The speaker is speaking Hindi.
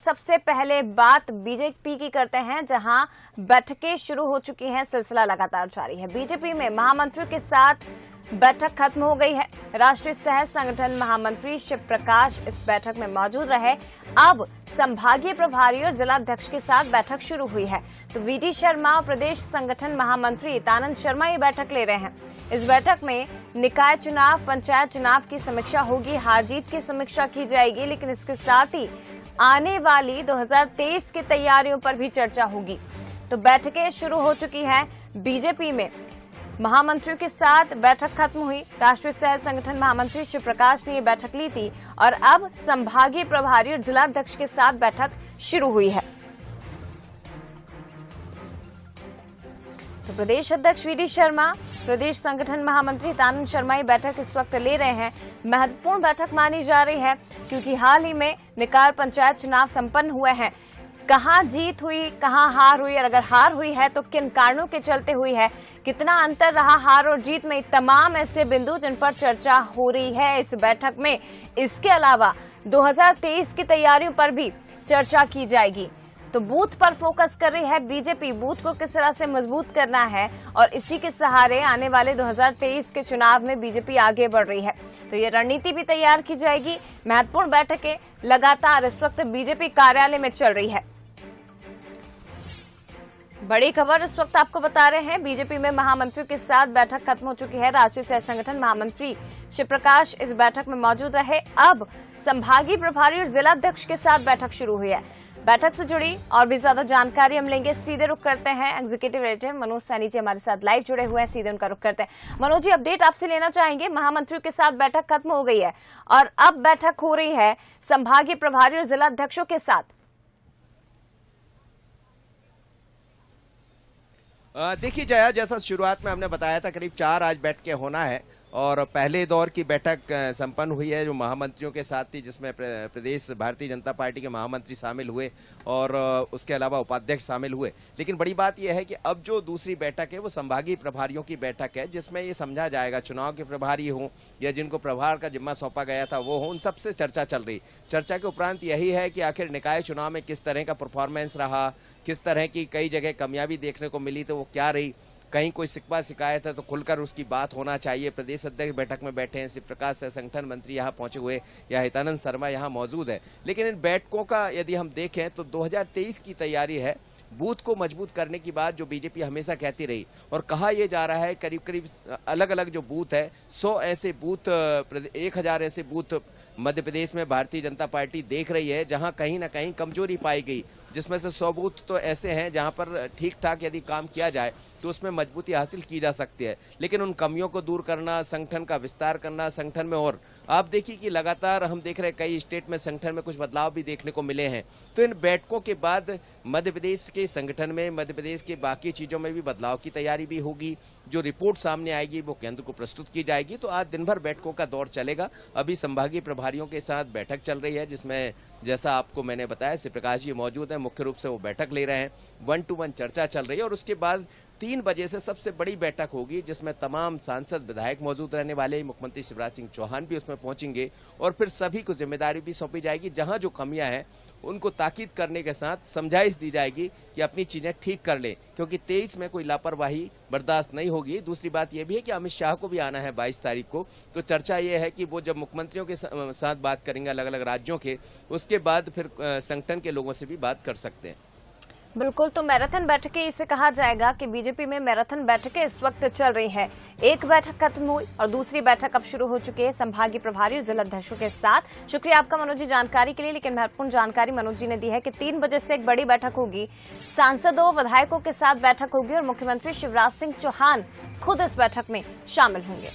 सबसे पहले बात बीजेपी की करते हैं, जहां बैठकें शुरू हो चुकी हैं, सिलसिला लगातार जारी है। बीजेपी में महामंत्रियों के साथ बैठक खत्म हो गई है। राष्ट्रीय सह संगठन महामंत्री शिव प्रकाश इस बैठक में मौजूद रहे। अब संभागीय प्रभारी और जिलाध्यक्ष के साथ बैठक शुरू हुई है। तो वीडी शर्मा और प्रदेश संगठन महामंत्री हितानंद शर्मा ये बैठक ले रहे हैं। इस बैठक में निकाय चुनाव, पंचायत चुनाव की समीक्षा होगी, हार जीत की समीक्षा की जाएगी, लेकिन इसके साथ ही आने वाली 2023 की तैयारियों पर भी चर्चा होगी। तो बैठकें शुरू हो चुकी हैं। बीजेपी में महामंत्रियों के साथ बैठक खत्म हुई। राष्ट्रीय सह संगठन महामंत्री शिव प्रकाश ने ये बैठक ली थी और अब संभागीय प्रभारी और जिलाध्यक्ष के साथ बैठक शुरू हुई है। तो प्रदेश अध्यक्ष वीडी शर्मा, प्रदेश संगठन महामंत्री हितानंद शर्मा ये बैठक इस वक्त ले रहे हैं। महत्वपूर्ण बैठक मानी जा रही है क्योंकि हाल ही में निकाय पंचायत चुनाव संपन्न हुए हैं। कहां जीत हुई, कहां हार हुई, और अगर हार हुई है तो किन कारणों के चलते हुई है, कितना अंतर रहा हार और जीत में, तमाम ऐसे बिंदु जिन पर चर्चा हो रही है इस बैठक में। इसके अलावा 2023 की तैयारियों पर भी चर्चा की जाएगी। तो बूथ पर फोकस कर रही है बीजेपी, बूथ को किस तरह से मजबूत करना है और इसी के सहारे आने वाले 2023 के चुनाव में बीजेपी आगे बढ़ रही है। तो ये रणनीति भी तैयार की जाएगी। महत्वपूर्ण बैठकें लगातार इस वक्त बीजेपी कार्यालय में चल रही है। बड़ी खबर इस वक्त आपको बता रहे हैं, बीजेपी में महामंत्रियों के साथ बैठक खत्म हो चुकी है। राष्ट्रीय सह संगठन महामंत्री शिव प्रकाश इस बैठक में मौजूद रहे। अब संभागीय प्रभारी और जिलाध्यक्ष के साथ बैठक शुरू हुई है। बैठक से जुड़ी और भी ज्यादा जानकारी हम लेंगे। सीधे रुख करते हैं, एग्जीक्यूटिव एडिटर मनोज सैनी जी हमारे साथ लाइव जुड़े हुए हैं, सीधे उनका रुख करते हैं। मनोज जी, अपडेट आपसे लेना चाहेंगे। महामंत्रियों के साथ बैठक खत्म हो गई है और अब बैठक हो रही है संभागीय प्रभारी और जिलाध्यक्षों के साथ। देखिए जया, जैसा शुरुआत में हमने बताया था, करीब 4 आज बैठ के होना है और पहले दौर की बैठक संपन्न हुई है जो महामंत्रियों के साथ थी, जिसमें प्रदेश भारतीय जनता पार्टी के महामंत्री शामिल हुए और उसके अलावा उपाध्यक्ष शामिल हुए। लेकिन बड़ी बात यह है कि अब जो दूसरी बैठक है वो संभागीय प्रभारियों की बैठक है, जिसमें ये समझा जाएगा चुनाव के प्रभारी हों या जिनको प्रभार का जिम्मा सौंपा गया था वो हो, उन सबसे चर्चा चल रही। चर्चा के उपरांत यही है कि आखिर निकाय चुनाव में किस तरह का परफॉर्मेंस रहा, किस तरह की कई जगह कामयाबी देखने को मिली तो वो क्या रही, कहीं कोई शिकवा शिकायत है तो खुलकर उसकी बात होना चाहिए। प्रदेश अध्यक्ष बैठक में बैठे हैं, शिव प्रकाश सह संगठन मंत्री यहाँ पहुंचे हुए, या हितानंद शर्मा यहाँ मौजूद है। लेकिन इन बैठकों का यदि हम देखें तो 2023 की तैयारी है। बूथ को मजबूत करने की बात जो बीजेपी हमेशा कहती रही और कहा यह जा रहा है, करीब करीब अलग अलग जो बूथ है, 100 ऐसे बूथ, 1000 ऐसे बूथ मध्य प्रदेश में भारतीय जनता पार्टी देख रही है जहां कहीं ना कहीं कमजोरी पाई गई, जिसमें से 100 बूथ तो ऐसे हैं जहां पर ठीक ठाक यदि काम किया जाए तो उसमें मजबूती हासिल की जा सकती है। लेकिन उन कमियों को दूर करना, संगठन का विस्तार करना, संगठन में, और आप देखिए कि लगातार हम देख रहे हैं कई स्टेट में संगठन में कुछ बदलाव भी देखने को मिले हैं। तो इन बैठकों के बाद मध्य प्रदेश के संगठन में, मध्य प्रदेश के बाकी चीजों में भी बदलाव की तैयारी भी होगी। जो रिपोर्ट सामने आएगी वो केंद्र को प्रस्तुत की जाएगी। तो आज दिन भर बैठकों का दौर चलेगा। अभी संभागीय प्रभारियों के साथ बैठक चल रही है, जिसमें जैसा आपको मैंने बताया शिव प्रकाश जी मौजूद है, मुख्य रूप से वो बैठक ले रहे हैं। 1-to-1 चर्चा चल रही है और उसके बाद 3 बजे से सबसे बड़ी बैठक होगी जिसमें तमाम सांसद विधायक मौजूद रहने वाले, मुख्यमंत्री शिवराज सिंह चौहान भी उसमें पहुंचेंगे और फिर सभी को जिम्मेदारी भी सौंपी जाएगी। जहां जो कमियां हैं उनको ताकीद करने के साथ समझाइश दी जाएगी कि अपनी चीजें ठीक कर ले, क्योंकि 23 में कोई लापरवाही बर्दाश्त नहीं होगी। दूसरी बात यह भी है कि अमित शाह को भी आना है 22 तारीख को। तो चर्चा यह है कि वो जब मुख्यमंत्रियों के साथ बात करेंगे अलग अलग राज्यों के, उसके बाद फिर संगठन के लोगों से भी बात कर सकते हैं। बिल्कुल, तो मैराथन बैठकें इसे कहा जाएगा कि बीजेपी में मैराथन बैठकें इस वक्त चल रही हैं। एक बैठक खत्म हुई और दूसरी बैठक अब शुरू हो चुकी है संभागीय प्रभारी और जिलाध्यक्षों के साथ। शुक्रिया आपका मनोज जी जानकारी के लिए। लेकिन महत्वपूर्ण जानकारी मनोज जी ने दी है कि 3 बजे से एक बड़ी बैठक होगी, सांसदों विधायकों के साथ बैठक होगी और मुख्यमंत्री शिवराज सिंह चौहान खुद इस बैठक में शामिल होंगे।